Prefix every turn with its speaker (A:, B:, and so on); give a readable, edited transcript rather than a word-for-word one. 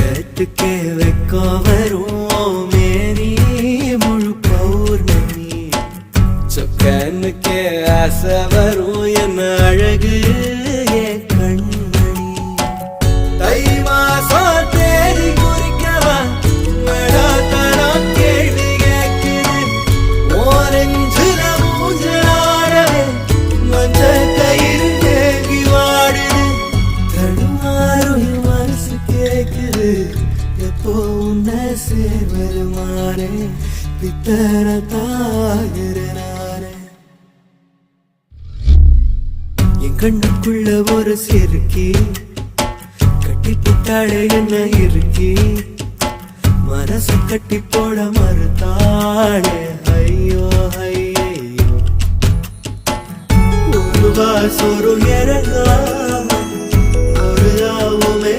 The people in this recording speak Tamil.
A: வெக்கத்துக்கே வெக்கம் வரும் மேனி முழு பௌர்ணமி சொக்கனுக்கே ஆசை வரும் என்ன அழகு என் கண்மணி தை மாசம் தேடி குறிக்கவா கேள்வி கேட்குது ஓரஞ்சுல மூஞ்சாடவே மஞ்ச கயிறு தேங்கி வாடுது தடுமாறும் மனசு கேக்குது எப்போ உன்னை சேர்வருமானே பித்தர தாகிறனானே என் கண்ணுக்குள்ள ஒரு சிறுக்கி கட்டி புட்டாளே என்ன இருக்கி மனசு கட்டி போட மறுத்தாளே ஐயோ ஐயோ ஒரு வாசொரு இறங்காம ஒரு